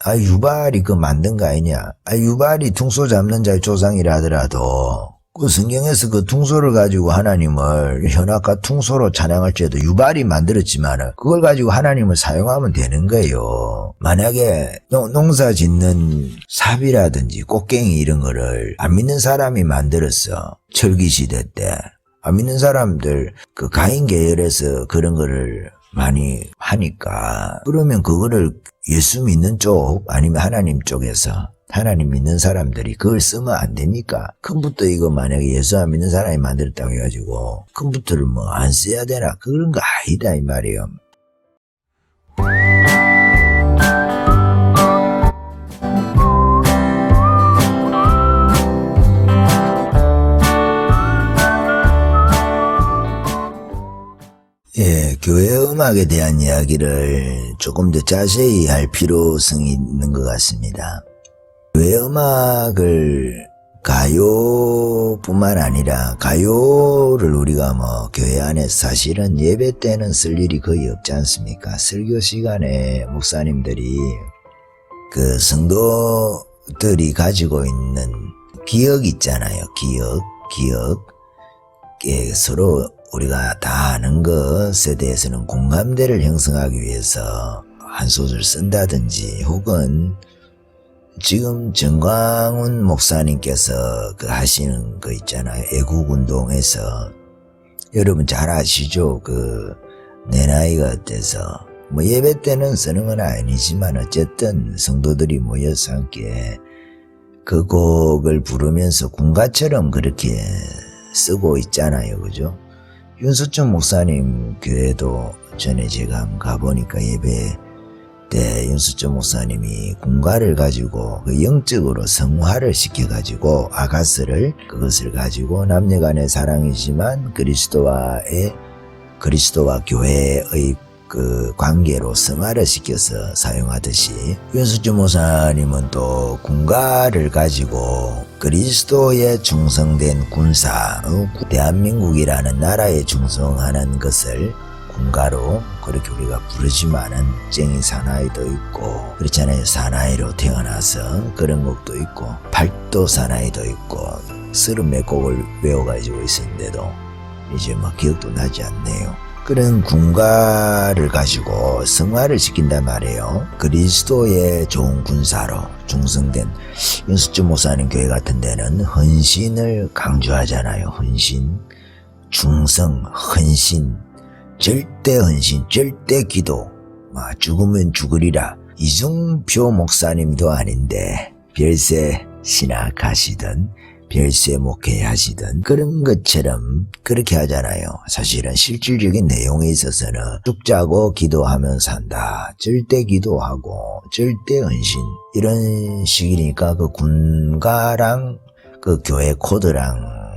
아, 유발이 그 만든 거 아니냐. 아, 유발이 퉁소 잡는 자의 조상이라 하더라도 그 성경에서 그 퉁소를 가지고 하나님을 현악과 퉁소로 찬양할지라도 유발이 만들었지만 그걸 가지고 하나님을 사용하면 되는 거예요. 만약에 농사 짓는 삽이라든지 꽃갱이 이런 거를 안 믿는 사람이 만들었어. 철기 시대 때. 안 믿는 사람들 그 가인 계열에서 그런 거를 많이 하니까 그러면 그거를 예수 믿는 쪽 아니면 하나님 쪽에서 하나님 믿는 사람들이 그걸 쓰면 안 됩니까? 컴퓨터 이거 만약에 예수 안 믿는 사람이 만들었다고 해가지고 컴퓨터를 뭐 안 써야 되나? 그런 거 아니다 이 말이에요. 예, 교회 음악에 대한 이야기를 조금 더 자세히 할 필요성이 있는 것 같습니다. 교회 음악을 가요뿐만 아니라 가요를 우리가 뭐 교회 안에 사실은 예배 때는 쓸 일이 거의 없지 않습니까? 설교 시간에 목사님들이 그 성도들이 가지고 있는 기억 있잖아요. 기억. 서로 우리가 다 아는 것에 대해서는 공감대를 형성하기 위해서 한 소절 쓴다든지 혹은 지금 정광훈 목사님께서 그 하시는 거 있잖아요. 애국운동에서 여러분 잘 아시죠? 내 나이가 어때서 뭐 예배 때는 쓰는 건 아니지만 어쨌든 성도들이 모여서 함께 그 곡을 부르면서 군가처럼 그렇게 쓰고 있잖아요. 그죠? 윤수천 목사님 교회도 전에 제가 한번 가보니까 예배 때 윤수천 목사님이 군가를 가지고 그 영적으로 성화를 시켜가지고 아가스를 그것을 가지고 남녀간의 사랑이지만 그리스도와 교회의 그 관계로 성화를 시켜서 사용하듯이 윤수천 목사님은 또 군가를 가지고 그리스도에 충성된 군사, 대한민국이라는 나라에 충성하는 것을 군가로 그렇게 우리가 부르지만은 쟁이 사나이도 있고 그렇잖아요. 사나이로 태어나서 그런 곡도 있고 팔도 사나이도 있고 30몇 곡을 외워가지고 있었는데도 이제 뭐 기억도 나지 않네요. 그런 군가를 가지고 성화를 시킨단 말이에요. 그리스도의 좋은 군사로 충성된 윤수천 목사님 교회 같은 데는 헌신을 강조하잖아요. 헌신, 충성, 헌신, 절대 헌신, 절대 기도, 죽으면 죽으리라. 이중표 목사님도 아닌데 별세 신학하시던 별세 목회하시던 그런 것처럼 그렇게 하잖아요. 사실은 실질적인 내용에 있어서는 죽자고 기도하면서 한다. 절대 기도하고 절대 헌신 이런 식이니까 그 군가랑 그 교회 코드랑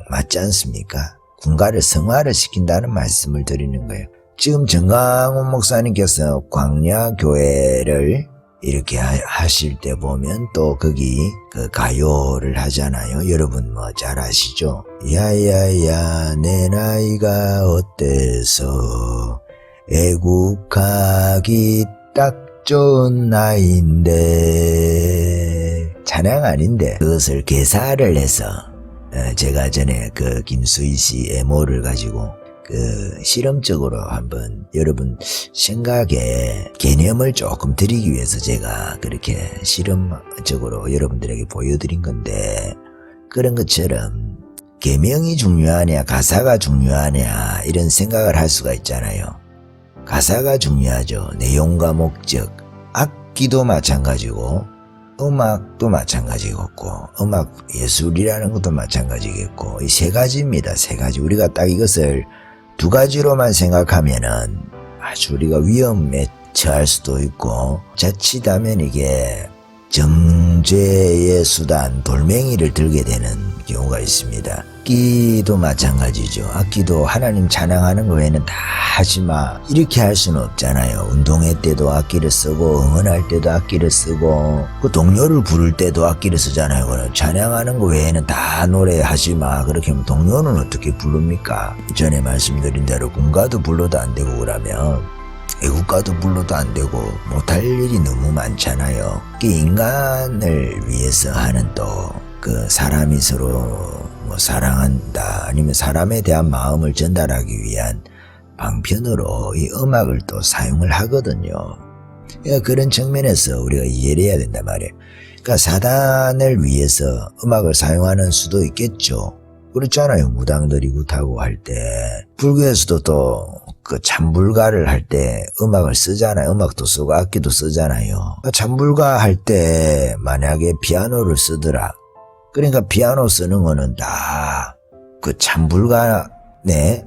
맞지 않습니까? 군가를 성화를 시킨다는 말씀을 드리는 거예요. 지금 정강훈 목사님께서 광야교회를 이렇게 하실 때 보면 또 거기 그 가요를 하잖아요. 여러분 뭐 잘 아시죠? 야야야 내 나이가 어때서 애국하기 딱 좋은 나이인데 찬양 아닌데 그것을 개사를 해서 제가 전에 그 김수희 씨 애모를 가지고 그 실험적으로 한번 여러분 생각에 개념을 조금 드리기 위해서 제가 그렇게 실험적으로 여러분들에게 보여드린 건데 그런 것처럼 계명이 중요하냐 가사가 중요하냐 이런 생각을 할 수가 있잖아요. 가사가 중요하죠. 내용과 목적, 악기도 마찬가지고 음악도 마찬가지겠고 음악 예술이라는 것도 마찬가지겠고 이 세 가지입니다. 세 가지. 우리가 딱 이것을 두 가지로만 생각하면은 아주 우리가 위험에 처할 수도 있고 자칫하면 이게 정죄의 수단 돌멩이를 들게 되는 경우가 있습니다. 악기도 마찬가지죠. 악기도 하나님 찬양하는 거 외에는 다 하지마 이렇게 할 수는 없잖아요. 운동회 때도 악기를 쓰고 응원할 때도 악기를 쓰고 그 동료를 부를 때도 악기를 쓰잖아요. 그럼 찬양하는 거 외에는 다 노래하지마 그렇게 하면 동료는 어떻게 부릅니까? 전에 말씀드린 대로 군가도 불러도 안 되고 그러면 애국가도 불러도 안 되고 못할 일이 너무 많잖아요. 인간을 위해서 하는 또 그 사람이 서로 뭐 사랑한다 아니면 사람에 대한 마음을 전달하기 위한 방편으로 이 음악을 또 사용을 하거든요. 그러니까 그런 측면에서 우리가 이해를 해야 된단 말이에요. 그러니까 사단을 위해서 음악을 사용하는 수도 있겠죠. 그렇잖아요. 무당들이 굿하고 할 때 불교에서도 또 그 참불가를 할 때 음악을 쓰잖아요. 음악도 쓰고 악기도 쓰잖아요. 참불가 할 때 만약에 피아노를 쓰더라. 그러니까 피아노 쓰는 거는 다 그 참불가네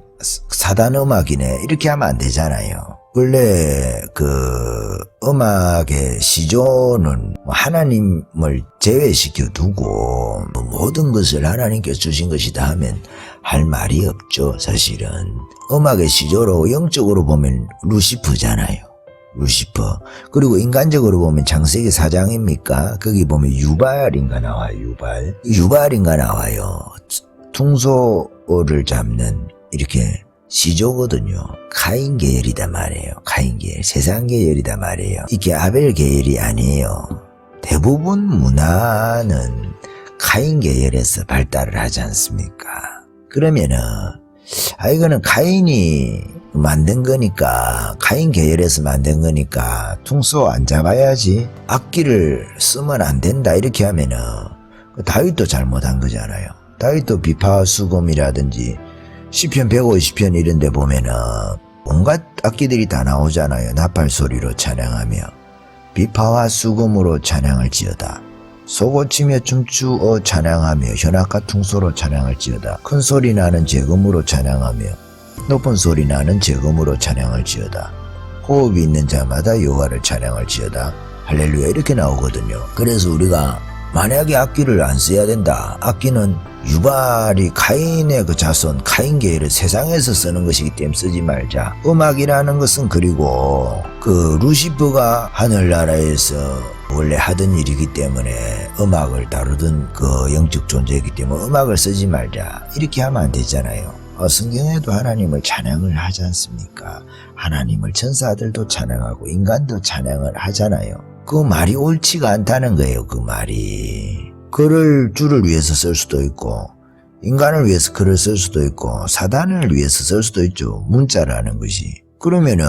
사단 음악이네 이렇게 하면 안 되잖아요. 원래 그 음악의 시조는 하나님을 제외시켜 두고 모든 것을 하나님께 주신 것이다 하면 할 말이 없죠. 사실은 음악의 시조로 영적으로 보면 루시퍼잖아요. 루시퍼. 그리고 인간적으로 보면 창세기 4장입니까? 거기 보면 유발인가 나와요. 유발인가 나와요. 퉁소를 잡는 이렇게 시조거든요. 카인 계열이단 말이에요. 카인 계열. 세상 계열이단 말이에요. 이게 아벨 계열이 아니에요. 대부분 문화는 카인 계열에서 발달을 하지 않습니까? 그러면은 이거는 카인이 만든 거니까 카인 계열에서 만든 거니까 퉁소 안 잡아야지 악기를 쓰면 안 된다 이렇게 하면은 다윗도 잘못한 거잖아요. 다윗도 비파 수금이라든지 시편 150편 이런 데 보면은 온갖 악기들이 다 나오잖아요. 나팔 소리로 찬양하며 비파와 수금으로 찬양을 지어다. 소고치며 춤추어 찬양하며 현악과 퉁소로 찬양을 지어다. 큰 소리 나는 재금으로 찬양하며 높은 소리 나는 재금으로 찬양을 지어다. 호흡이 있는 자마다 여호와를 찬양을 지어다. 할렐루야 이렇게 나오거든요. 그래서 우리가 만약에 악기를 안 써야 된다. 악기는 유발이 카인의 그 자손 카인 계열을 세상에서 쓰는 것이기 때문에 쓰지 말자. 음악이라는 것은 그리고 그 루시퍼가 하늘나라에서 원래 하던 일이기 때문에 음악을 다루던 그 영적 존재이기 때문에 음악을 쓰지 말자 이렇게 하면 안 되잖아요. 성경에도 하나님을 찬양을 하지 않습니까? 하나님을 천사들도 찬양하고 인간도 찬양을 하잖아요. 그 말이 옳지가 않다는 거예요. 그 말이 글을 주를 위해서 쓸 수도 있고 인간을 위해서 글을 쓸 수도 있고 사단을 위해서 쓸 수도 있죠. 문자라는 것이. 그러면은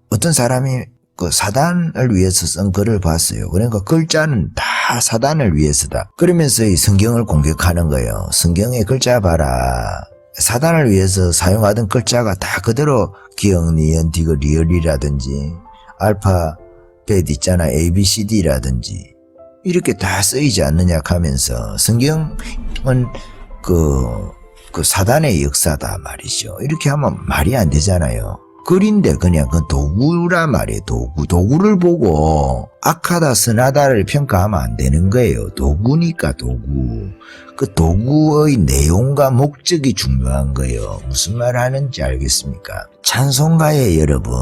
어떤 사람이 그 사단을 위해서 쓴 글을 봤어요. 그러니까 글자는 다 사단을 위해서다. 그러면서 이 성경을 공격하는 거예요. 성경의 글자 봐라. 사단을 위해서 사용하던 글자가 다 그대로 기억, 니은, 디귿, 리을이라든지 알파벳 있잖아. ABCD라든지 이렇게 다 쓰이지 않느냐 하면서 성경은 그 사단의 역사다 말이죠. 이렇게 하면 말이 안 되잖아요. 글인데 그냥 그 도구란 말이에요. 도구를 보고 악하다 선하다를 평가하면 안 되는 거예요. 도구니까 도구. 그 도구의 내용과 목적이 중요한 거예요. 무슨 말 하는지 알겠습니까? 찬송가에 여러분,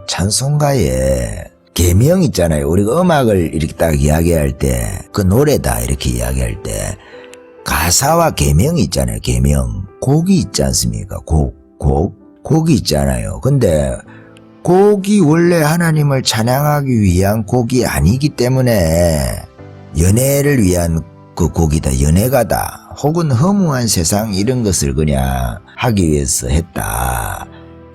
찬송가에 계명 있잖아요. 우리가 음악을 이렇게 딱 이야기할 때 그 노래다 이렇게 이야기할 때 가사와 계명이 있잖아요. 계명. 곡이 있지 않습니까? 곡이 있잖아요. 근데 곡이 원래 하나님을 찬양하기 위한 곡이 아니기 때문에 연애를 위한 그 곡이다. 연애가다. 혹은 허무한 세상 이런 것을 그냥 하기 위해서 했다.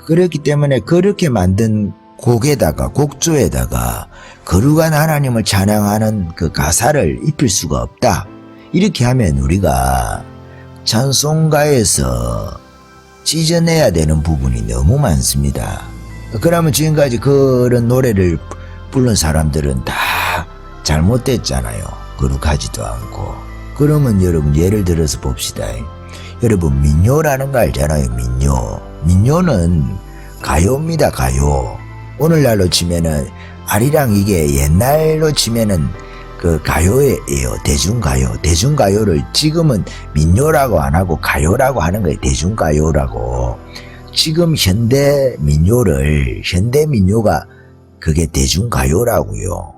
그렇기 때문에 그렇게 만든 곡에다가 곡조에다가 거룩한 하나님을 찬양하는 그 가사를 입힐 수가 없다. 이렇게 하면 우리가 찬송가에서 찢어내야 되는 부분이 너무 많습니다. 그러면 지금까지 그런 노래를 부른 사람들은 다 잘못됐잖아요. 거룩하지도 않고. 그러면 여러분 예를 들어서 봅시다. 여러분 민요라는 거 알잖아요. 민요는 가요입니다. 가요. 오늘날로 치면은 아리랑 이게 옛날로 치면은 그 가요예요. 대중가요를 지금은 민요라고 안 하고 가요라고 하는 거예요. 대중가요라고. 지금 현대 민요가 그게 대중가요라고요.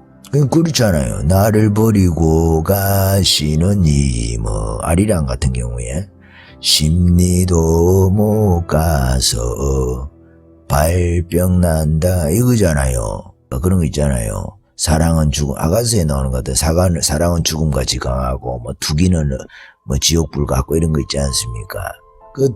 그렇잖아요. 나를 버리고 가시는 이 아리랑 같은 경우에 십리도 못 가서 발병 난다 이거잖아요. 그런 거 있잖아요. 사랑은 죽음, 아가스에 나오는 것 같아요. 사랑은 죽음같이 강하고 뭐 투기는 뭐 지옥불 같고 이런 거 있지 않습니까? 그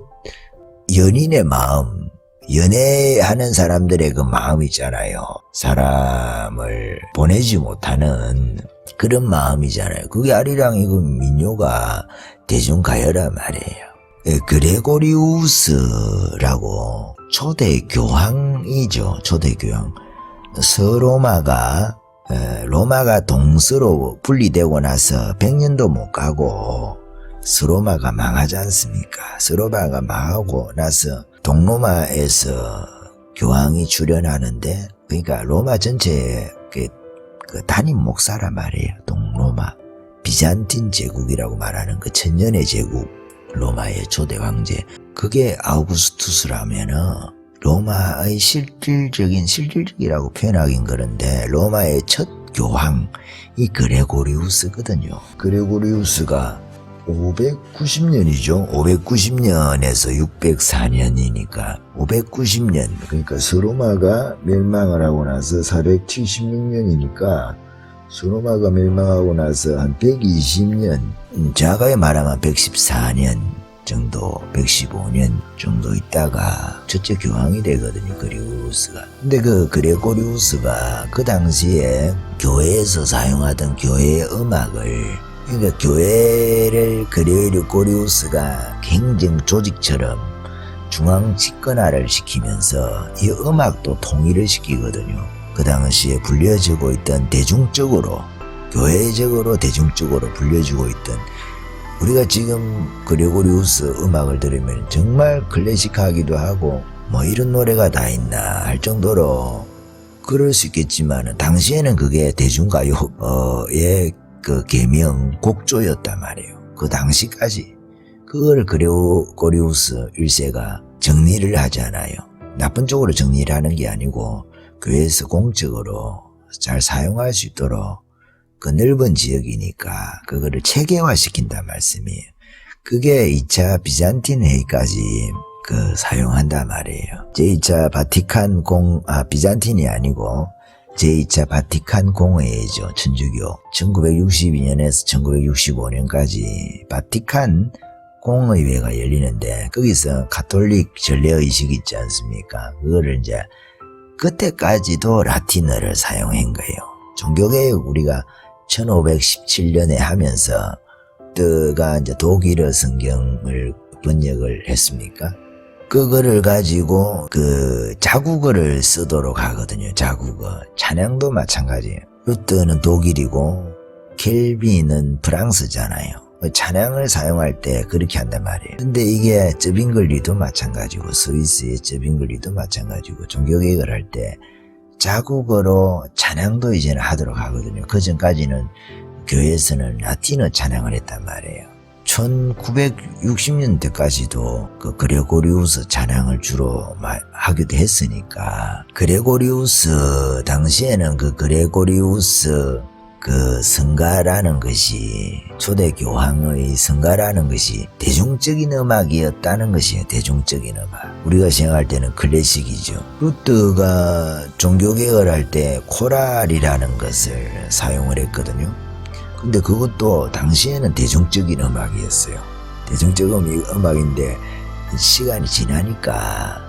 연인의 마음, 연애하는 사람들의 그 마음 있잖아요. 사람을 보내지 못하는 그런 마음이잖아요. 그게 아리랑이고 민요가 대중가요란 말이에요. 그레고리우스라고 초대 교황이죠. 초대 교황. 로마가 동서로 분리되고 나서 100년도 못 가고 서로마가 망하지 않습니까? 서로마가 망하고 나서 동로마에서 교황이 출연하는데, 그러니까 로마 전체의 그 단임 목사란 말이에요. 동로마. 비잔틴 제국이라고 말하는 그 천년의 제국, 로마의 초대 황제. 그게 아우구스투스라면은 로마의 실질적이라고 표현하긴 그런데 로마의 첫 교황이 그레고리우스거든요. 그레고리우스가 590년이죠. 590년에서 604년이니까 590년, 그러니까 서로마가 멸망을 하고 나서 476년이니까 서로마가 멸망하고 나서 한 120년, 자가에 말하면 114년 정도, 115년 정도 있다가 첫째 교황이 되거든요. 그레고리우스가. 근데 그 그레고리우스가 그 당시에 교회에서 사용하던 교회의 음악을, 그러니까 교회를 그레고리우스가 행정 조직처럼 중앙 집권화를 시키면서 이 음악도 통일을 시키거든요. 그 당시에 불려지고 있던 대중적으로, 교회적으로 대중적으로 불려지고 있던, 우리가 지금 그레고리우스 음악을 들으면 정말 클래식하기도 하고 뭐 이런 노래가 다 있나 할 정도로 그럴 수 있겠지만 당시에는 그게 대중가요의 그 계명 곡조였단 말이에요. 그 당시까지. 그걸 그레고리우스 1세가 정리를 하잖아요. 나쁜 쪽으로 정리를 하는 게 아니고 교회에서 공적으로 잘 사용할 수 있도록 그 넓은 지역이니까 그거를 체계화시킨단 말씀이에요. 그게 2차 비잔틴 회의까지 그 사용한단 말이에요. 제2차 비잔틴이 아니고 제2차 바티칸 공회의죠. 천주교. 1962년에서 1965년까지 바티칸 공의회가 열리는데 거기서 가톨릭 전례의식이 있지 않습니까? 그거를 이제 그때까지도 라틴어를 사용한 거예요. 종교개혁 우리가 1517년에 하면서 뜨가 이제 독일어 성경을 번역을 했습니까? 그거를 가지고 그 자국어를 쓰도록 하거든요. 자국어. 찬양도 마찬가지예요. 루터는 독일이고 켈빈은 프랑스잖아요. 찬양을 사용할 때 그렇게 한단 말이에요. 근데 이게 저빙글리도 마찬가지고 스위스의 저빙글리도 마찬가지고 종교개혁을 할 때 자국어로 찬양도 이제는 하도록 하거든요. 그 전까지는 교회에서는 라틴어 찬양을 했단 말이에요. 1960년대까지도 그 그레고리우스 찬양을 주로 하기도 했으니까, 그레고리우스 당시에는 그 그레고리우스 그 성가라는 것이, 초대 교황의 성가라는 것이 대중적인 음악이었다는 것이에요. 대중적인 음악. 우리가 생각할 때는 클래식이죠. 루터가 종교개혁을 할 때 코랄이라는 것을 사용을 했거든요. 근데 그것도 당시에는 대중적인 음악이었어요. 대중적인 음악인데 시간이 지나니까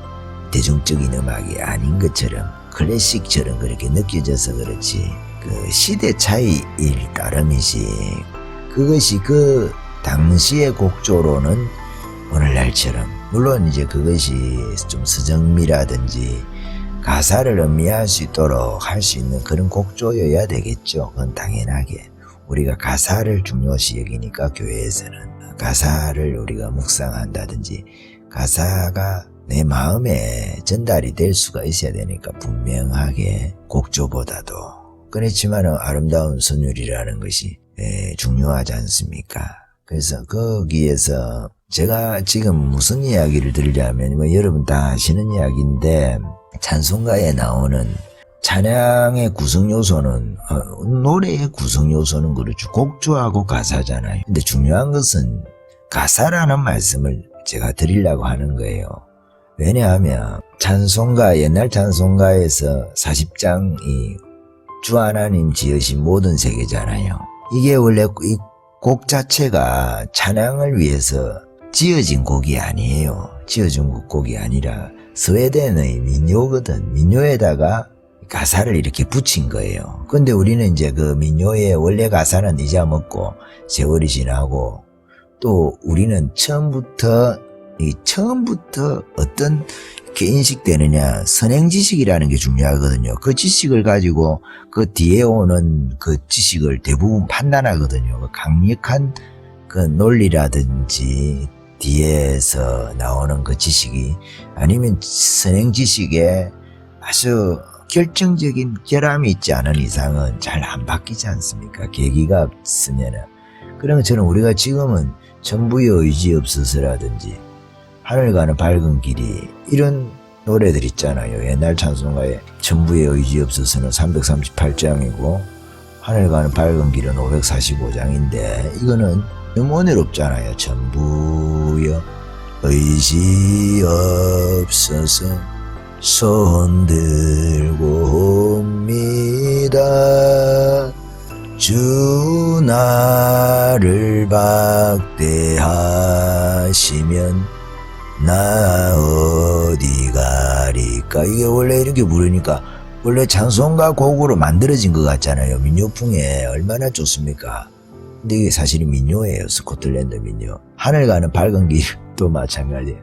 대중적인 음악이 아닌 것처럼, 클래식처럼 그렇게 느껴져서 그렇지, 그 시대 차이일 따름이지, 그것이 그 당시의 곡조로는 오늘날처럼, 물론 이제 그것이 좀 서정미라든지 가사를 음미할 수 있도록 할 수 있는 그런 곡조여야 되겠죠. 그건 당연하게. 우리가 가사를 중요시 여기니까 교회에서는 가사를 우리가 묵상한다든지 가사가 내 마음에 전달이 될 수가 있어야 되니까 분명하게 곡조보다도. 그렇지만 아름다운 선율이라는 것이 중요하지 않습니까? 그래서 거기에서 제가 지금 무슨 이야기를 드리려면 뭐 여러분 다 아시는 이야기인데, 찬송가에 나오는 찬양의 구성 요소는, 노래의 구성 요소는 그렇죠. 곡조하고 가사잖아요. 근데 중요한 것은 가사라는 말씀을 제가 드리려고 하는 거예요. 왜냐하면 찬송가, 옛날 찬송가에서 40장이 주 하나님 지으신 모든 세계잖아요. 이게 원래 이 곡 자체가 찬양을 위해서 지어진 곡이 아니에요. 지어진 곡이 아니라 스웨덴의 민요거든. 민요에다가 가사를 이렇게 붙인 거예요. 근데 우리는 이제 그 민요의 원래 가사는 잊어먹고 세월이 지나고 또 우리는 처음부터 어떤 게 인식되느냐, 선행지식이라는 게 중요하거든요. 그 지식을 가지고 그 뒤에 오는 그 지식을 대부분 판단하거든요. 그 강력한 그 논리라든지 뒤에서 나오는 그 지식이 아니면 선행지식에 아주 결정적인 결함이 있지 않은 이상은 잘 안 바뀌지 않습니까? 계기가 없으면은. 그러면 저는 우리가 지금은 전부의 의지 없어서라든지 하늘 가는 밝은 길이 이런 노래들 있잖아요. 옛날 찬송가에 전부의 의지 없어서는 338장이고 하늘 가는 밝은 길은 545장인데 이거는 너무 은혜롭잖아요. 전부의 의지 없어서 손 들고 옵니다. 주 나를 박대하시면 나 어디 가리까. 이게 원래 이렇게 부르니까 원래 찬송가 곡으로 만들어진 것 같잖아요. 민요풍에 얼마나 좋습니까? 근데 이게 사실은 민요예요. 스코틀랜드 민요. 하늘 가는 밝은 길도 마찬가지예요.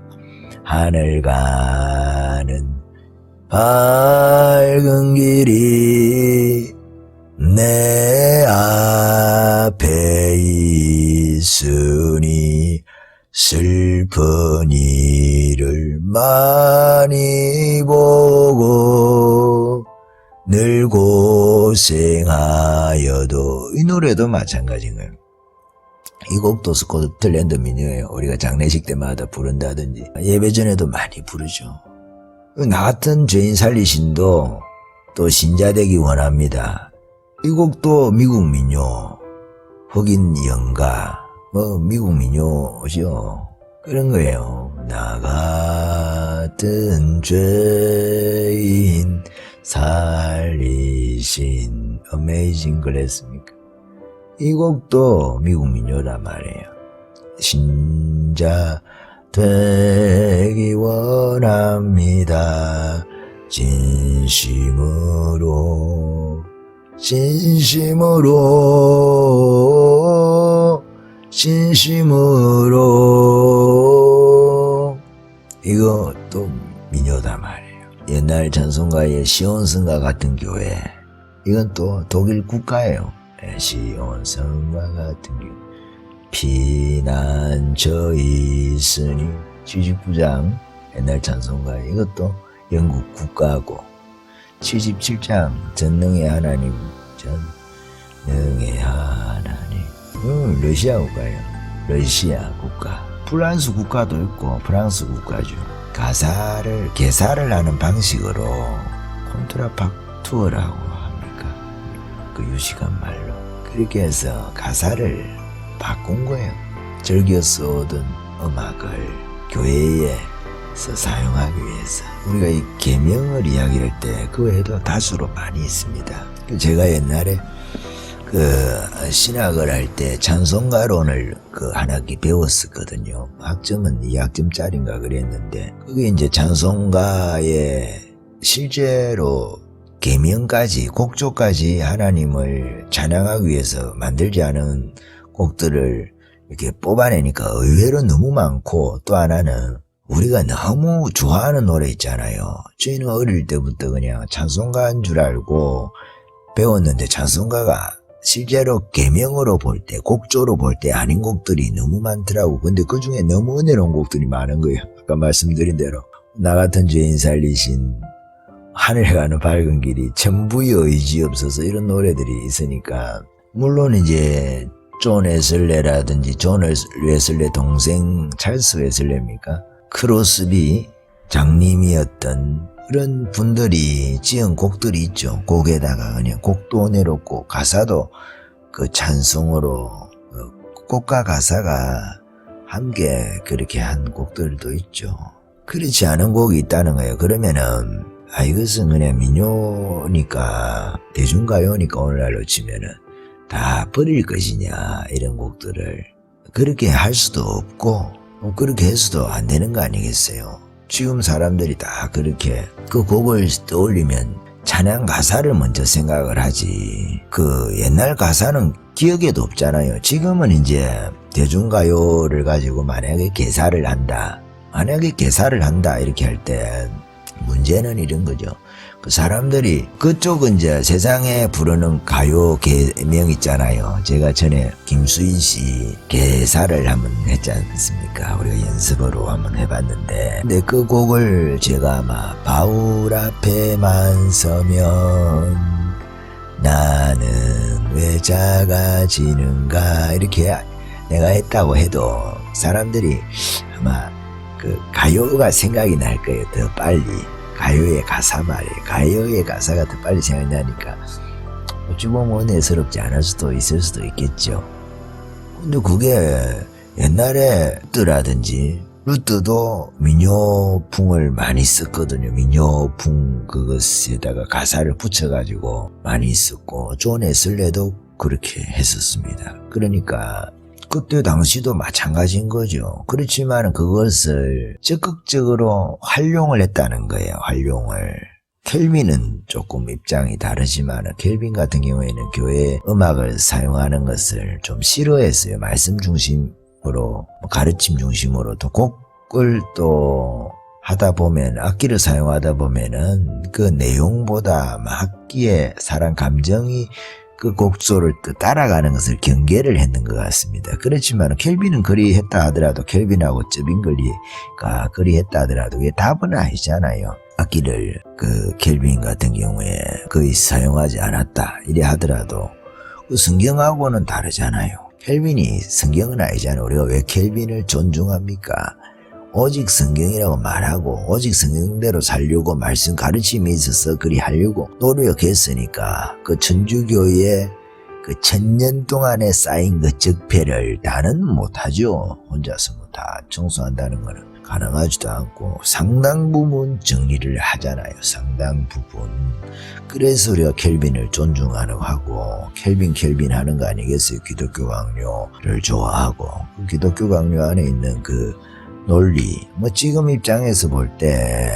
하늘 가는 밝은 길이 내 앞에 있으니 슬픈 일을 많이 보고 늘 고생하여도 이 노래도 마찬가지인 거예요. 이 곡도 스코틀랜드 민요예요. 우리가 장례식 때마다 부른다든지 예배 전에도 많이 부르죠. 나 같은 죄인 살리신도 또 신자 되기 원합니다. 이 곡도 미국 민요, 흑인 연가, 미국 민요죠. 그런 거예요. 나 같은 죄인 살리신 어메이징 그랬습니까? 이 곡도 미국 민요란 말이에요. 신자 되기 원합니다. 진심으로 이거 또 민요다 말이에요. 옛날 찬송가의 시온성과 같은 교회, 이건 또 독일 국가예요. 시온성과 같은 교회. 피난처 있으니 79장 옛날 찬송가, 이것도 영국 국가고 77장 전능의 하나님, 전능의 하나님, 러시아 국가예요. 러시아 국가. 프랑스 국가도 있고 프랑스 국가죠. 개사를 하는 방식으로 콘트라팍투어라고 합니까? 그 유식한 말로. 그렇게 해서 가사를 바꾼 거예요. 즐겨 써오던 음악을 교회에서 사용하기 위해서. 우리가 이 계명을 이야기할 때 그 외에도 다수로 많이 있습니다. 제가 옛날에 신학을 할 때 찬송가론을 한 학기 배웠었거든요. 학점은 2학점짜리인가 그랬는데, 그게 이제 찬송가에 실제로 계명까지, 곡조까지 하나님을 찬양하기 위해서 만들지 않은 곡들을 이렇게 뽑아내니까 의외로 너무 많고, 또 하나는 우리가 너무 좋아하는 노래 있잖아요. 저희는 어릴 때부터 그냥 찬송가인 줄 알고 배웠는데, 찬송가가 실제로 계명으로 볼 때, 곡조로 볼 때 아닌 곡들이 너무 많더라고. 근데 그 중에 너무 은혜로운 곡들이 많은 거예요. 아까 말씀드린 대로 나 같은 죄인 살리신, 하늘에 가는 밝은 길이, 전부의 의지 없어서, 이런 노래들이 있으니까, 물론 이제 존 웨슬레라든지 존 웨슬레 동생 찰스 웨슬레입니까? 크로스비 장님이었던 그런 분들이 지은 곡들이 있죠. 곡에다가 그냥 곡도 은혜롭고 가사도 그 찬송으로 곡과 가사가 함께 그렇게 한 곡들도 있죠. 그렇지 않은 곡이 있다는 거예요. 그러면은 이것은 그냥 민요니까 대중가요니까 오늘날로 치면은 다 버릴 것이냐 이런 곡들을 그렇게 할 수도 없고 그렇게 해서도 안 되는 거 아니겠어요. 지금 사람들이 다 그렇게 그 곡을 떠올리면 찬양 가사를 먼저 생각을 하지 그 옛날 가사는 기억에도 없잖아요. 지금은 이제 대중가요를 가지고 만약에 개사를 한다 이렇게 할 때 문제는 이런 거죠. 그 사람들이 그쪽은 이제 세상에 부르는 가요 개명 있잖아요. 제가 전에 김수인 씨 개사를 한번 했지 않습니까? 우리가 연습으로 한번 해봤는데 근데 그 곡을 제가 막 바울 앞에만 서면 나는 왜 작아지는가 이렇게 내가 했다고 해도 사람들이 아마 그 가요가 생각이 날 거예요. 더 빨리 가요의 가사 말이에요. 가요의 가사가 더 빨리 생각이 나니까 어찌 보면 은혜스럽지 않을 수도 있을 수도 있겠죠. 근데 그게 옛날에 루트라든지 루트도 민요풍을 많이 썼거든요. 민요풍 그것에다가 가사를 붙여가지고 많이 썼고 존 에슬레도 그렇게 했었습니다. 그러니까 그때 당시도 마찬가지인 거죠. 그렇지만 그것을 적극적으로 활용을 했다는 거예요. 활용을. 켈빈은 조금 입장이 다르지만 켈빈 같은 경우에는 교회 음악을 사용하는 것을 좀 싫어했어요. 말씀 중심으로 가르침 중심으로 또 곡을 또 하다 보면 악기를 사용하다 보면은 그 내용보다 악기의 사람 감정이 그 곡조를 따라가는 것을 경계를 했는 것 같습니다. 그렇지만 켈빈은 그리 했다 하더라도 켈빈하고 쩌빙글리가 그리 했다 하더라도 그게 답은 아니잖아요. 악기를 그 켈빈 같은 경우에 거의 사용하지 않았다 이래 하더라도 그 성경하고는 다르잖아요. 켈빈이 성경은 아니잖아요. 우리가 왜 켈빈을 존중합니까? 오직 성경이라고 말하고 오직 성경대로 살려고 말씀 가르침이 있어서 그리 하려고 노력했으니까 그 천주교의 그 1000년 동안에 쌓인 그 적폐를 다는 못하죠. 혼자서 뭐 다 청소한다는 거는 가능하지도 않고 상당 부분 정리를 하잖아요. 상당 부분. 그래서 우리가 켈빈을 존중하는 하고 켈빈 하는 거 아니겠어요. 기독교 강요를 좋아하고 그 기독교 강요 안에 있는 그 논리, 뭐 지금 입장에서 볼 때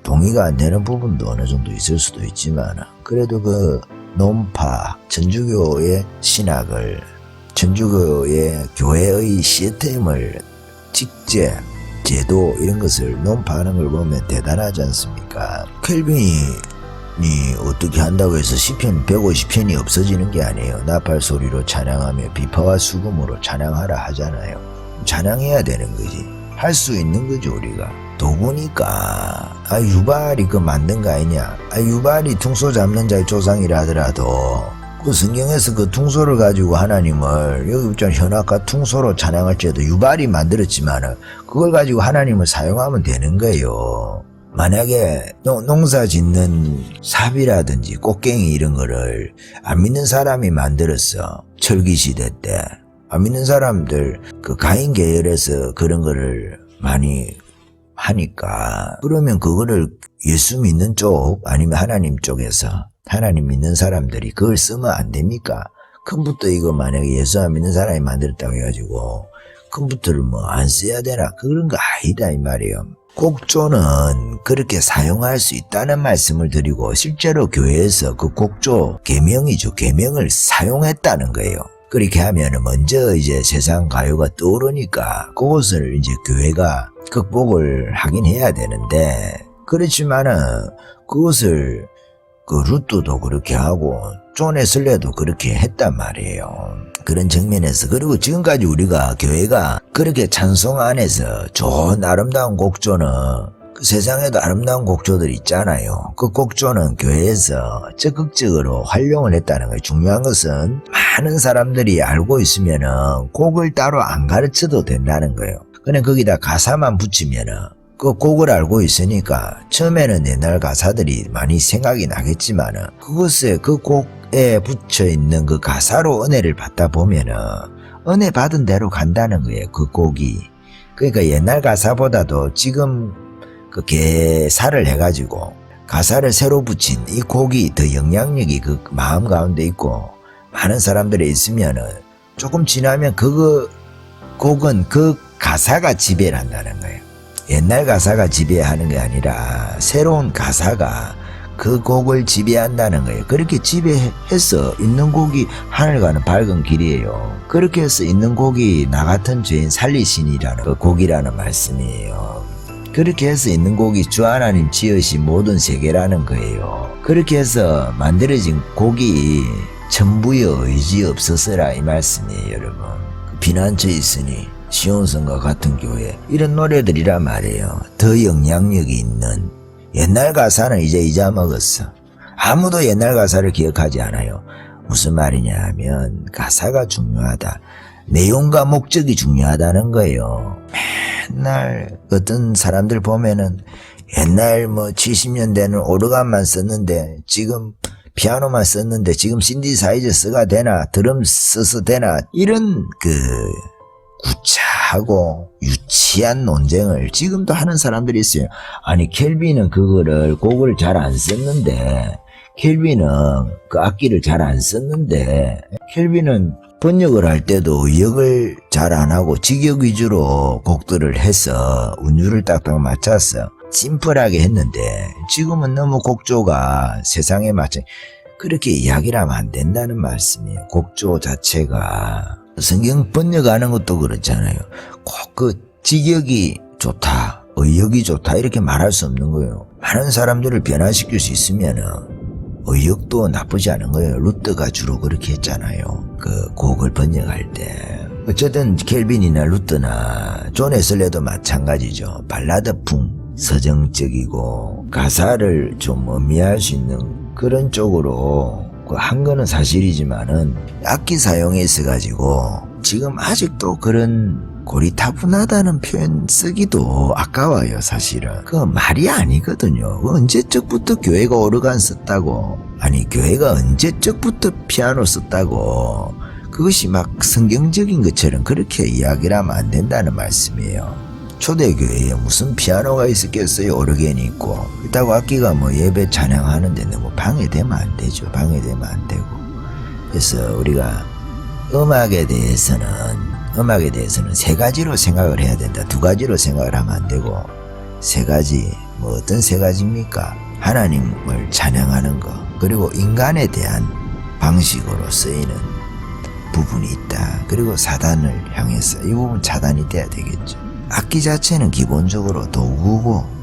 동의가 안 되는 부분도 어느 정도 있을 수도 있지만 그래도 그 논파, 천주교의 신학을, 천주교의 교회의 시스템을 직접 제도 이런 것을 논파하는 걸 보면 대단하지 않습니까? 켈빈이 어떻게 한다고 해서 시편 150편이 없어지는 게 아니에요. 나팔 소리로 찬양하며 비파와 수금으로 찬양하라 하잖아요. 찬양해야 되는 거지. 할 수 있는 거죠. 우리가 도구니까 유발이 그 만든 거 아니냐. 유발이 퉁소 잡는 자의 조상이라 하더라도 그 성경에서 그 퉁소를 가지고 하나님을 여기 있잖아 현악과 퉁소로 찬양할지라도 유발이 만들었지만 그걸 가지고 하나님을 사용하면 되는 거예요. 만약에 농사 짓는 삽이라든지 꽃갱이 이런 거를 안 믿는 사람이 만들었어. 철기시대 때 안 믿는 사람들 그 가인 계열에서 그런 거를 많이 하니까 그러면 그거를 예수 믿는 쪽 아니면 하나님 쪽에서 하나님 믿는 사람들이 그걸 쓰면 안 됩니까? 컴퓨터 이거 만약에 예수 안 믿는 사람이 만들었다고 해가지고 컴퓨터를 뭐 안 써야 되나? 그런 거 아니다 이 말이에요. 곡조는 그렇게 사용할 수 있다는 말씀을 드리고 실제로 교회에서 그 곡조 계명이죠. 계명을 사용했다는 거예요. 그렇게 하면은 먼저 이제 세상 가요가 떠오르니까 그것을 이제 교회가 극복을 하긴 해야 되는데 그렇지만은 그것을 그 루트도 그렇게 하고 존 에슬레도 그렇게 했단 말이에요. 그런 측면에서 그리고 지금까지 우리가 교회가 그렇게 찬송 안에서 좋은 아름다운 곡조는 그 세상에도 아름다운 곡조들이 있잖아요. 그 곡조는 교회에서 적극적으로 활용을 했다는 거예요. 중요한 것은 많은 사람들이 알고 있으면은 곡을 따로 안 가르쳐도 된다는 거예요. 그냥 거기다 가사만 붙이면은 그 곡을 알고 있으니까 처음에는 옛날 가사들이 많이 생각이 나겠지만은 그것에 그 곡에 붙여 있는 그 가사로 은혜를 받다 보면은 은혜 받은 대로 간다는 거예요. 그 곡이. 그러니까 옛날 가사보다도 지금 그 개사를 해가지고 가사를 새로 붙인 이 곡이 더 영향력이 그 마음 가운데 있고 많은 사람들이 있으면은 조금 지나면 그거 곡은 그 가사가 지배를 한다는 거예요. 옛날 가사가 지배하는 게 아니라 새로운 가사가 그 곡을 지배한다는 거예요. 그렇게 지배해서 있는 곡이 하늘 가는 밝은 길이에요. 그렇게 해서 있는 곡이 나 같은 죄인 살리시니라는 그 곡이라는 말씀이에요. 그렇게 해서 있는 곡이 주 하나님 지으신 모든 세계라는 거예요. 그렇게 해서 만들어진 곡이 천부여 의지 없어서라 이 말씀이에요. 여러분, 비난처 있으니 시온성과 같은 교회 이런 노래들이란 말이에요. 더 영향력이 있는 옛날 가사는 이제 잊어먹었어. 아무도 옛날 가사를 기억하지 않아요. 무슨 말이냐 하면 가사가 중요하다. 내용과 목적이 중요하다는 거예요. 맨날 어떤 사람들 보면은 옛날 뭐 70년대는 오르간만 썼는데 지금 피아노만 썼는데 지금 신디사이저 써가 되나 드럼 써서 되나 이런 구차하고 유치한 논쟁을 지금도 하는 사람들이 있어요. 아니 켈빈은 그거를 곡을 잘 안 썼는데 켈빈은 그 악기를 잘 안 썼는데 켈빈은 번역을 할 때도 의역을 잘 안 하고 직역 위주로 곡들을 해서 운율을 딱딱 맞췄어. 심플하게 했는데 지금은 너무 곡조가 세상에 맞춰 그렇게 이야기를 하면 안 된다는 말씀이에요. 곡조 자체가 성경 번역하는 것도 그렇잖아요. 꼭 그 직역이 좋다, 의역이 좋다 이렇게 말할 수 없는 거예요. 많은 사람들을 변화시킬 수 있으면은 의역도 나쁘지 않은 거예요. 루터가 주로 그렇게 했잖아요. 그 곡을 번역할 때. 어쨌든 켈빈이나 루터나 존 웨슬레도 마찬가지죠. 발라드풍, 서정적이고 가사를 좀 의미할 수 있는 그런 쪽으로 한 거는 사실이지만은 악기 사용에 있어가지고 지금 아직도 그런 고리타분하다는 표현 쓰기도 아까워요. 사실은 그 말이 아니거든요. 언제적부터 교회가 오르간 썼다고, 아니 교회가 언제적부터 피아노 썼다고 그것이 막 성경적인 것처럼 그렇게 이야기를 하면 안 된다는 말씀이에요. 초대교회에 무슨 피아노가 있었겠어요. 오르겐이 있고 그렇다고 악기가 뭐 예배 찬양하는데 너무 방해되면 안 되죠. 방해되면 안 되고. 그래서 우리가 음악에 대해서는 세 가지로 생각을 해야 된다. 두 가지로 생각을 하면 안 되고 세 가지, 뭐 어떤 세 가지입니까? 하나님을 찬양하는 거, 그리고 인간에 대한 방식으로 쓰이는 부분이 있다. 그리고 사단을 향해서 이 부분 차단이 돼야 되겠죠. 악기 자체는 기본적으로 도구고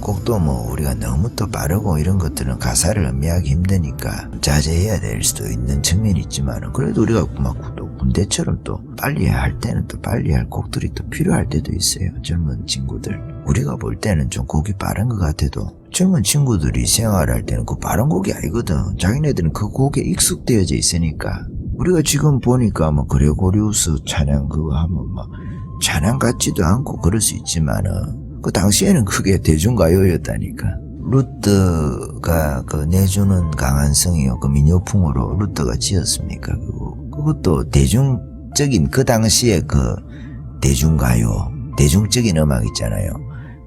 곡도 뭐 우리가 너무 또 빠르고 이런 것들은 가사를 의미하기 힘드니까 자제해야 될 수도 있는 측면이 있지만 그래도 우리가 막 또 군대처럼 또 빨리 할 때는 또 빨리 할 곡들이 또 필요할 때도 있어요. 젊은 친구들 우리가 볼 때는 좀 곡이 빠른 것 같아도 젊은 친구들이 생활할 때는 그 빠른 곡이 아니거든. 자기네들은 그 곡에 익숙되어져 있으니까. 우리가 지금 보니까 뭐 그레고리우스 찬양 그거 하면 막 찬양 같지도 않고 그럴 수 있지만은 그 당시에는 그게 대중가요였다니까. 루터가 그 내주는 강한 성이요. 그 민요풍으로 루터가 지었습니까? 그것도 대중적인 그 당시에 그 대중가요, 대중적인 음악 있잖아요.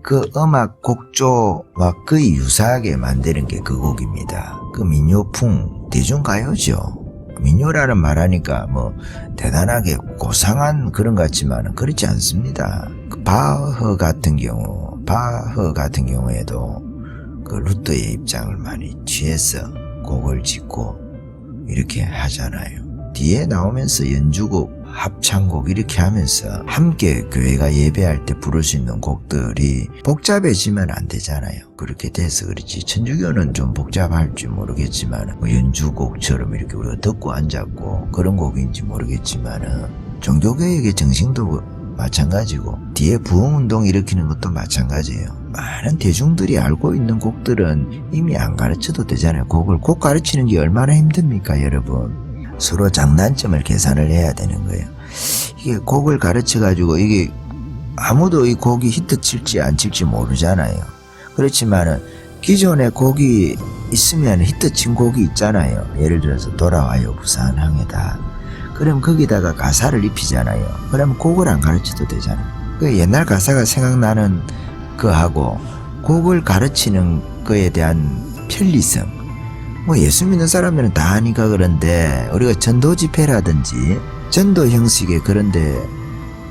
그 음악 곡조와 거의 유사하게 만드는 게 그 곡입니다. 그 민요풍 대중가요죠. 민요라는 말하니까 뭐 대단하게 고상한 그런 것 같지만 그렇지 않습니다. 그 바흐 같은 경우에도 그 루터의 입장을 많이 취해서 곡을 짓고 이렇게 하잖아요. 뒤에 나오면서 연주곡, 합창곡 이렇게 하면서 함께 교회가 예배할 때 부를 수 있는 곡들이 복잡해지면 안 되잖아요. 그렇게 돼서 그렇지 천주교는 좀 복잡할지 모르겠지만 뭐 연주곡처럼 이렇게 우리가 듣고 앉았고 그런 곡인지 모르겠지만 종교개혁의 정신도 마찬가지고 뒤에 부흥운동 일으키는 것도 마찬가지예요. 많은 대중들이 알고 있는 곡들은 이미 안 가르쳐도 되잖아요. 곡 가르치는 게 얼마나 힘듭니까 여러분. 서로 장단점을 계산을 해야 되는 거예요. 이게 곡을 가르쳐가지고 이게 아무도 이 곡이 히트 칠지 안 칠지 모르잖아요. 그렇지만은 기존에 곡이 있으면 히트 친 곡이 있잖아요. 예를 들어서 돌아와요 부산항에다. 그럼 거기다가 가사를 입히잖아요. 그러면 곡을 안 가르쳐도 되잖아요. 그 옛날 가사가 생각나는 거하고 곡을 가르치는 거에 대한 편리성. 뭐 예수 믿는 사람들은 다 아니까 그런데 우리가 전도 집회라든지 전도 형식의 그런데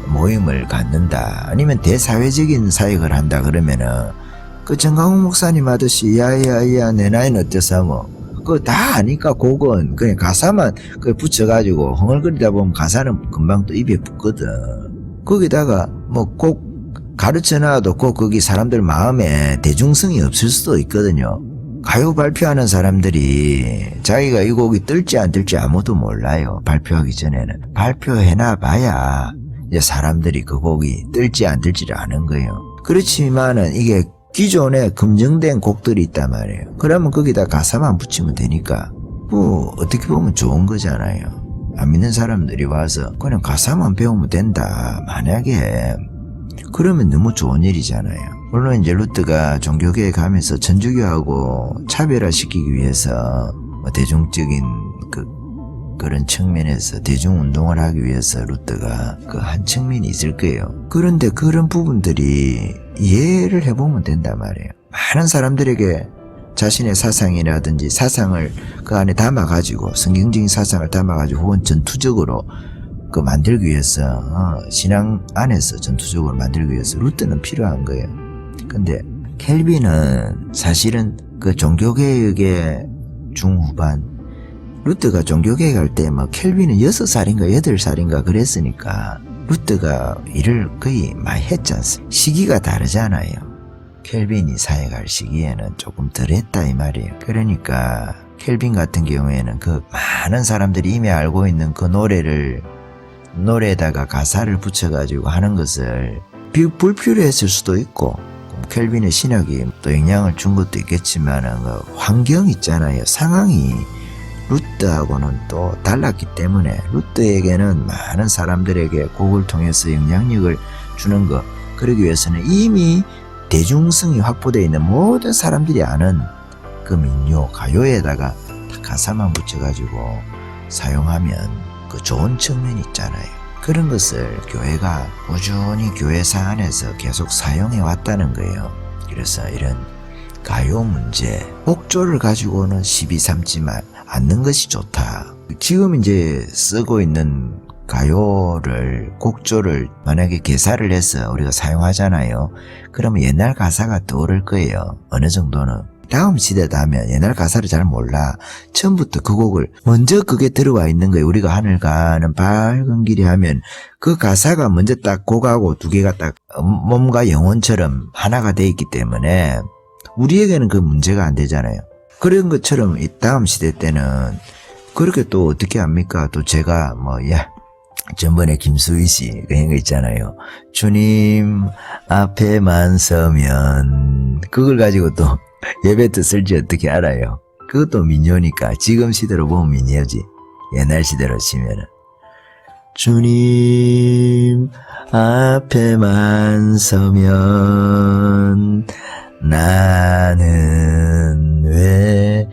모임을 갖는다 아니면 대사회적인 사역을 한다 그러면은 그 정강훈 목사님 하듯이 야야야 내 나이는 어때서 뭐 그거 다 아니까 곡은 그냥 가사만 그 붙여가지고 흥얼거리다 보면 가사는 금방 또 입에 붙거든. 거기다가 뭐 곡 가르쳐놔도 꼭 거기 사람들 마음에 대중성이 없을 수도 있거든요. 가요 발표하는 사람들이 자기가 이 곡이 뜰지 안 뜰지 아무도 몰라요. 발표하기 전에는. 발표해놔 봐야 이제 사람들이 그 곡이 뜰지 안 뜰지를 아는 거예요. 그렇지만은 이게 기존에 검증된 곡들이 있단 말이에요. 그러면 거기다 가사만 붙이면 되니까 뭐 어떻게 보면 좋은 거잖아요. 안 믿는 사람들이 와서 그냥 가사만 배우면 된다. 만약에 그러면 너무 좋은 일이잖아요. 물론 이제 루트가 종교계에 가면서 천주교하고 차별화시키기 위해서 뭐 대중적인 그런 측면에서 대중운동을 하기 위해서 루트가 그 한 측면이 있을 거예요. 그런데 그런 부분들이 이해를 해보면 된단 말이에요. 많은 사람들에게 자신의 사상이라든지 사상을 그 안에 담아가지고 성경적인 사상을 담아가지고 혹은 전투적으로 그 만들기 위해서 신앙 안에서 전투적으로 만들기 위해서 루트는 필요한 거예요. 근데 켈빈은 사실은 그 종교개혁의 중후반 루트가 종교개혁 할 때 뭐 켈빈은 6살인가 8살인가 그랬으니까 루트가 일을 거의 많이 했지 않습니까? 시기가 다르잖아요. 켈빈이 사역할 시기에는 조금 덜 했다 이 말이에요. 그러니까 켈빈 같은 경우에는 그 많은 사람들이 이미 알고 있는 그 노래에다가 가사를 붙여가지고 하는 것을 불필요했을 수도 있고 켈빈의 신학이 또 영향을 준 것도 있겠지만 그 환경 있잖아요. 상황이 루트하고는 또 달랐기 때문에 루트에게는 많은 사람들에게 곡을 통해서 영향력을 주는 것 그러기 위해서는 이미 대중성이 확보되어 있는 모든 사람들이 아는 그 민요 가요에다가 가사만 붙여가지고 사용하면 그 좋은 측면이 있잖아요. 그런 것을 교회가 꾸준히 교회사 안에서 계속 사용해 왔다는 거예요. 그래서 이런 가요 문제 곡조를 가지고는 시비 삼지 않는 것이 좋다. 지금 이제 쓰고 있는 가요를 곡조를 만약에 개사를 해서 우리가 사용하잖아요. 그러면 옛날 가사가 떠오를 거예요. 어느 정도는. 다음 시대다 하면 옛날 가사를 잘 몰라. 처음부터 그 곡을 먼저 그게 들어와 있는 거예요. 우리가 하늘 가는 밝은 길이 하면 그 가사가 먼저 딱 곡하고 두 개가 딱 몸과 영혼처럼 하나가 돼 있기 때문에 우리에게는 그 문제가 안 되잖아요. 그런 것처럼 이 다음 시대 때는 그렇게 또 어떻게 합니까? 또 제가 전번에 김수희 씨 그런 거 있잖아요. 주님 앞에만 서면 그걸 가지고 또 예배 때 쓸지 어떻게 알아요? 그것도 민요니까 지금 시대로 보면 민요지. 옛날 시대로 치면은 주님 앞에만 서면 나는 왜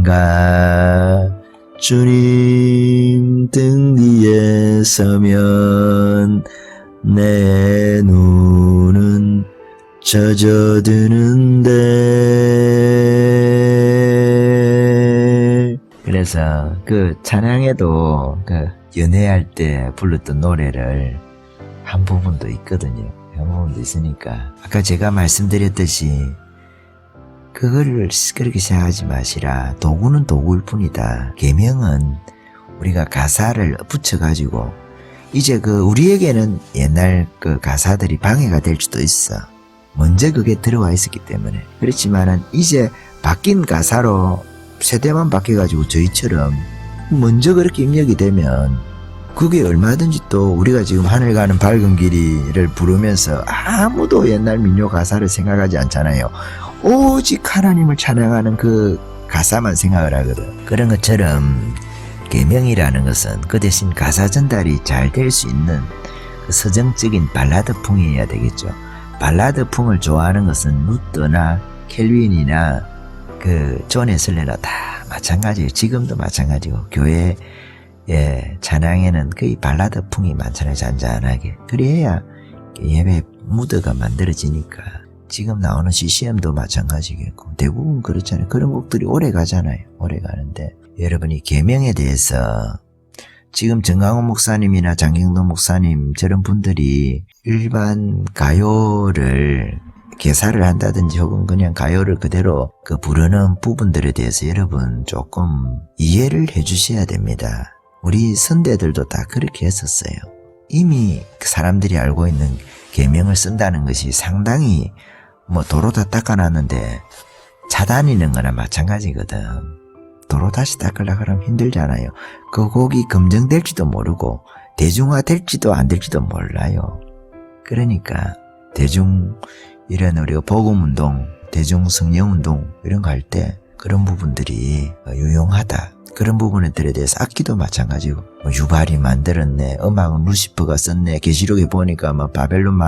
작아지는가 주님 등 뒤에 서면 내 눈은 젖어드는데. 그래서 그 찬양에도 그 연애할 때 불렀던 노래를 한 부분도 있거든요. 한 부분도 있으니까 아까 제가 말씀드렸듯이 그거를 그렇게 생각하지 마시라. 도구는 도구일 뿐이다. 계명은 우리가 가사를 붙여가지고 이제 그 우리에게는 옛날 그 가사들이 방해가 될 수도 있어. 먼저 그게 들어와 있었기 때문에. 그렇지만은 이제 바뀐 가사로 세대만 바뀌어가지고 저희처럼 먼저 그렇게 입력이 되면 그게 얼마든지 또 우리가 지금 하늘 가는 밝은 길이를 부르면서 아무도 옛날 민요 가사를 생각하지 않잖아요. 오직 하나님을 찬양하는 그 가사만 생각을 하거든. 그런 것처럼 계명이라는 것은 그 대신 가사 전달이 잘 될 수 있는 그 서정적인 발라드풍이어야 되겠죠. 발라드풍을 좋아하는 것은 루터나 켈빈이나 그 존 웨슬레나 다 마찬가지예요. 지금도 마찬가지고 교회 찬양에는 거의 발라드풍이 많잖아요. 잔잔하게. 그래야 예배 무드가 만들어지니까 지금 나오는 CCM도 마찬가지겠고 대부분 그렇잖아요. 그런 곡들이 오래 가잖아요. 오래 가는데 여러분이 계명에 대해서 지금 정강훈 목사님이나 장경도 목사님 저런 분들이 일반 가요를 개사를 한다든지 혹은 그냥 가요를 그대로 그 부르는 부분들에 대해서 여러분 조금 이해를 해주셔야 됩니다. 우리 선대들도 다 그렇게 했었어요. 이미 사람들이 알고 있는 계명을 쓴다는 것이 상당히 도로 다 닦아놨는데 차 다니는 거나 마찬가지거든. 도로 다시 닦으려고 하면 힘들잖아요. 그 곡이 검증될지도 모르고 대중화될지도 안 될지도 몰라요. 그러니까 이런 우리가 복음운동, 대중성령운동 이런 거 할 때 그런 부분들이 유용하다. 그런 부분들에 대해서 악기도 마찬가지고 유발이 만들었네, 음악은 루시퍼가 썼네, 계시록에 보니까 바벨론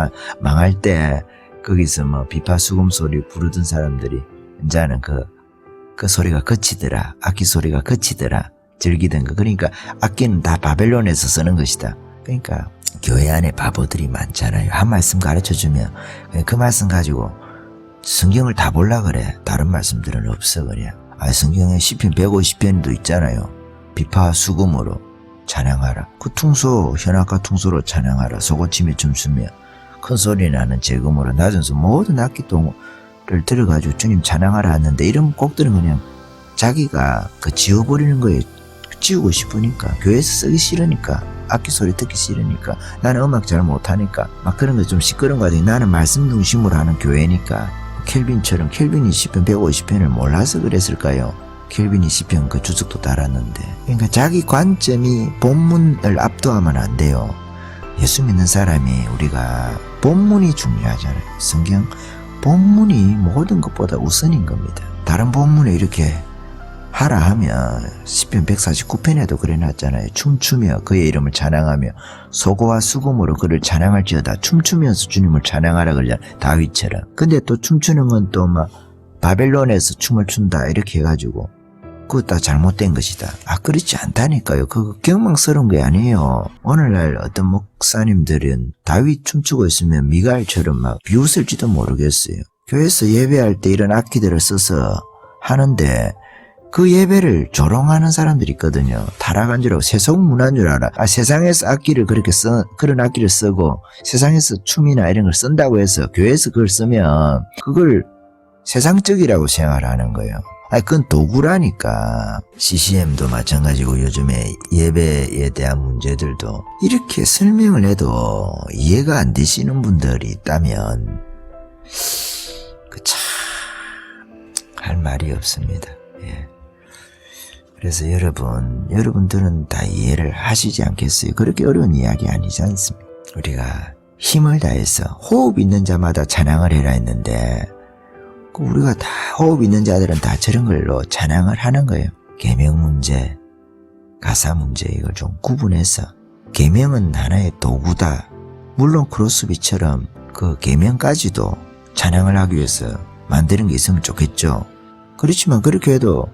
망할 때 거기서 비파 수금 소리 부르던 사람들이 이제는 그 소리가 그치더라, 악기 소리가 그치더라, 즐기던 거. 그러니까 악기는 다 바벨론에서 쓰는 것이다. 그러니까 교회 안에 바보들이 많잖아요. 한 말씀 가르쳐주면 그 말씀 가지고 성경을 다 볼라 그래. 다른 말씀들은 없어 그냥. 성경에 시편 150편도 있잖아요. 비파 수금으로 찬양하라. 그 퉁소, 현악과 퉁소로 찬양하라. 소고치며 춤추며 큰 소리 나는 재금으로 낮은 소 모든 악기통을 들어가지고 주님 찬양하라 하는데 이런 곡들은 그냥 자기가 지워버리는 거에 지우고 싶으니까, 교회에서 쓰기 싫으니까, 악기 소리 듣기 싫으니까, 나는 음악 잘 못하니까 막 그런 거 좀 시끄러운 거 같으니 나는 말씀 중심으로 하는 교회니까. 켈빈이 시편 150편을 몰라서 그랬을까요? 켈빈이 시편 그 주석도 달았는데. 그러니까 자기 관점이 본문을 압도하면 안 돼요. 예수 믿는 사람이 우리가 본문이 중요하잖아요. 성경 본문이 모든 것보다 우선인 겁니다. 다른 본문에 이렇게 하라 하면 시편 149편에도 그래놨잖아요. 춤추며 그의 이름을 찬양하며 소고와 수금으로 그를 찬양할지어다. 춤추면서 주님을 찬양하라 그러잖아요. 다윗처럼. 근데 또 춤추는 건 또 바벨론에서 춤을 춘다 이렇게 해가지고 그거 다 잘못된 것이다. 그렇지 않다니까요. 그거 경망스러운 게 아니에요. 오늘날 어떤 목사님들은 다윗 춤추고 있으면 미갈처럼 비웃을지도 모르겠어요. 교회에서 예배할 때 이런 악기들을 써서 하는데 그 예배를 조롱하는 사람들이 있거든요. 타락한 줄 알고 세속문화인 줄 알아. 세상에서 그런 악기를 쓰고 세상에서 춤이나 이런 걸 쓴다고 해서 교회에서 그걸 쓰면 그걸 세상적이라고 생각하는 거예요. 그건 도구라니까. CCM도 마찬가지고 요즘에 예배에 대한 문제들도 이렇게 설명을 해도 이해가 안 되시는 분들이 있다면 할 말이 없습니다. 예. 그래서 여러분들은 다 이해를 하시지 않겠어요? 그렇게 어려운 이야기 아니지 않습니까? 우리가 힘을 다해서 호흡 있는 자마다 찬양을 해라 했는데 우리가 다 호흡 있는 자들은 다 저런 걸로 찬양을 하는 거예요. 계명 문제, 가사 문제 이걸 좀 구분해서 계명은 하나의 도구다. 물론 크로스비처럼 그 계명까지도 찬양을 하기 위해서 만드는 게 있으면 좋겠죠. 그렇지만 그렇게 해도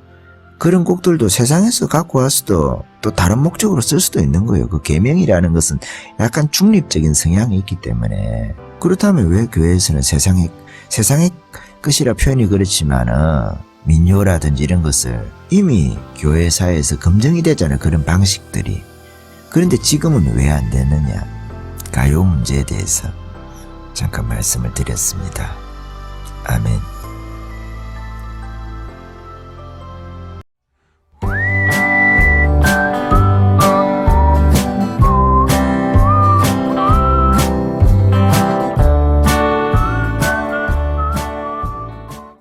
그런 곡들도 세상에서 갖고 와서도 또 다른 목적으로 쓸 수도 있는 거예요. 그 계명이라는 것은 약간 중립적인 성향이 있기 때문에. 그렇다면 왜 교회에서는 세상의 것이라 표현이 그렇지만은 민요라든지 이런 것을 이미 교회사에서 검증이 되잖아요. 그런 방식들이. 그런데 지금은 왜 안 되느냐? 가요 문제에 대해서 잠깐 말씀을 드렸습니다. 아멘.